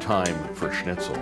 time for schnitzel.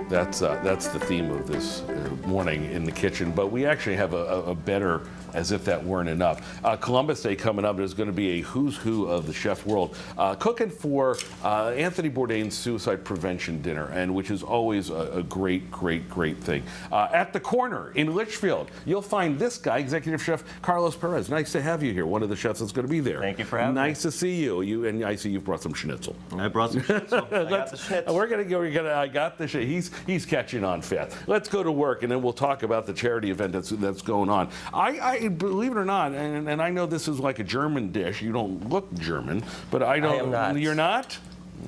That's the theme of this morning in the kitchen, but we actually have a better, as if that weren't enough. Columbus Day coming up, there's going to be a who's who of the chef world cooking for Anthony Bourdain's suicide prevention dinner, and which is always a great thing. At the corner in Litchfield, you'll find this guy, Executive Chef Carlos Perez. Nice to have you here, one of the chefs that's going to be there. Thank you for having me. Nice to see you. And I see you've brought some schnitzel. I brought some schnitzel. I got the schnitzel. We're going to go. I got the shit. He's catching on fast. Let's go to work, and then we'll talk about the charity event that's going on. I believe it or not, and I know this is like a German dish. You don't look German, but I don't. I am not. You're not?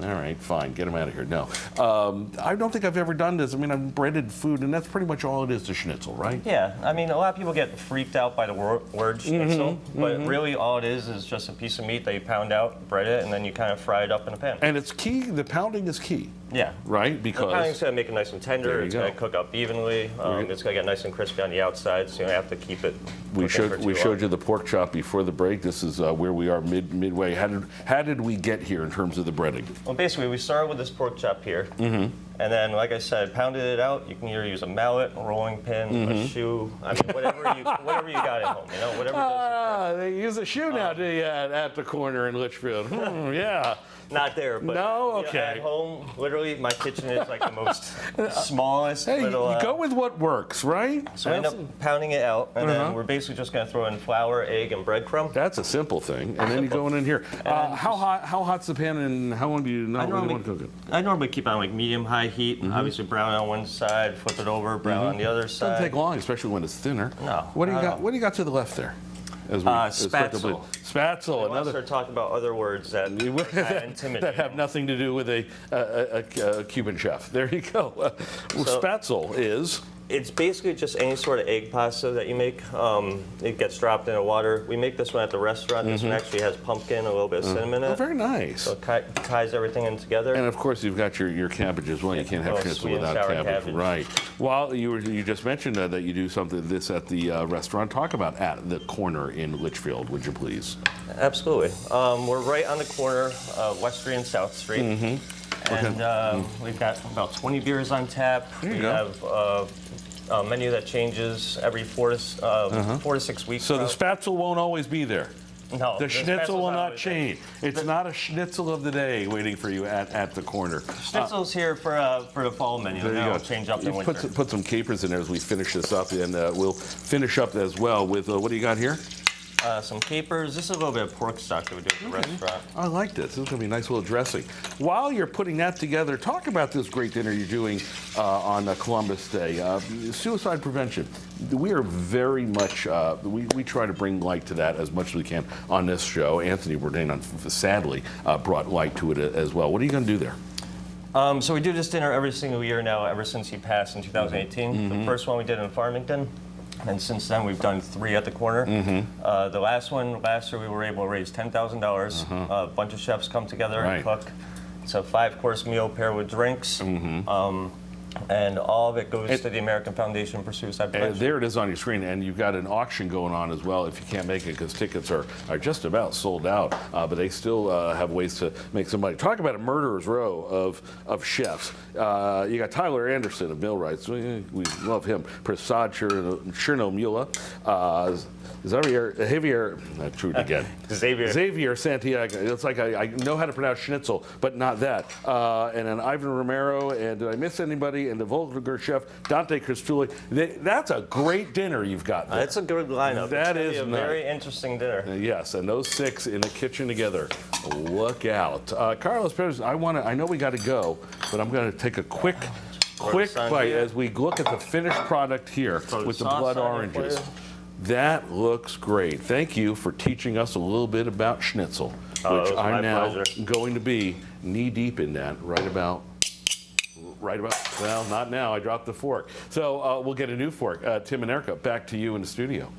All right, fine. Get him out of here. No. I don't think I've ever done this. I mean, I've breaded food, and that's pretty much all it is to schnitzel, right? Yeah. I mean, a lot of people get freaked out by the word schnitzel, but really all it is just a piece of meat that you pound out, bread it, and then you kind of fry it up in a pan. And it's key. The pounding is key. Yeah. Right? Because the pounding's going to make it nice and tender. It's going to cook up evenly. It's going to get nice and crispy on the outside, so you don't have to keep it. We showed you the pork chop before the break. This is where we are midway. How did we get here in terms of the breading? Well, basically, we started with this pork chop here. And then, like I said, pounded it out. You can either use a mallet, a rolling pin, a shoe. I mean, whatever you got at home, whatever does. They use a shoe now, do you, at the corner in Litchfield? Yeah. Not there, but no, okay. At home, literally, my kitchen is like the most smallest little. You go with what works, right? So we end up pounding it out, and then we're basically just going to throw in flour, egg, and breadcrumb. That's a simple thing, and then you go in here. How hot's the pan, and how long do you want to cook it? I normally keep it on like medium-high heat. Obviously, brown on one side, flip it over, brown on the other side. Doesn't take long, especially when it's thinner. No. What do you got? What do you got to the left there? Spatzel. Spatzel. Another. Start talking about other words that that have nothing to do with a Cuban chef. There you go. Spatzel is. It's basically just any sort of egg pasta that you make. It gets dropped in the water. We make this one at the restaurant. This one actually has pumpkin, a little bit of cinnamon in it. Oh, very nice. So it ties everything in together. And of course, you've got your cabbage as well. You can't have schnitzel without cabbage. Right. Well, you just mentioned that you do something this at the restaurant. Talk about at the corner in Litchfield, would you please? Absolutely. We're right on the corner of West Street and South Street. And we've got about 20 beers on tap. We have a menu that changes every 4 to 6 weeks. So the spatzel won't always be there. No, the schnitzel will not change. It's not a schnitzel of the day waiting for you at the corner. Schnitzel's here for the fall menu. There you go. It'll change up in winter. Put some capers in there as we finish this up, and we'll finish up as well with what do you got here? Some capers. This is a little bit of pork stock that we do at the restaurant. I like this. This is going to be a nice little dressing. While you're putting that together, talk about this great dinner you're doing on Columbus Day. Suicide prevention. We are very much, we try to bring light to that as much as we can on this show. Anthony Bourdain, sadly, brought light to it as well. What are you going to do there? So we do this dinner every single year now, ever since he passed in 2018. The first one we did in Farmington. And since then, we've done 3 at the corner. The last one, last year, we were able to raise $10,000. A bunch of chefs come together and cook. It's a 5-course meal paired with drinks. And all of it goes to the American Foundation for Suicide Prevention. There it is on your screen, and you've got an auction going on as well if you can't make it, because tickets are just about sold out, but they still have ways to make some money. Talk about a murderer's row of chefs. You got Tyler Anderson of Millwrights. We love him. Prasad Chernomula. Xavier Santiago. It's like I know how to pronounce schnitzel, but not that. And then Ivan Romero, and did I miss anybody? And the Volga chef, Dante Cristulli. That's a great dinner you've got there. It's a good lineup. That is a very interesting dinner. Yes, and those 6 in the kitchen together. Look out. Carlos Perez, I know we got to go, but I'm going to take a quick bite as we look at the finished product here with the blood oranges. That looks great. Thank you for teaching us a little bit about schnitzel, which I'm now going to be knee-deep in that right about, well, not now. I dropped the fork. So we'll get a new fork. Tim and Erica, back to you in the studio.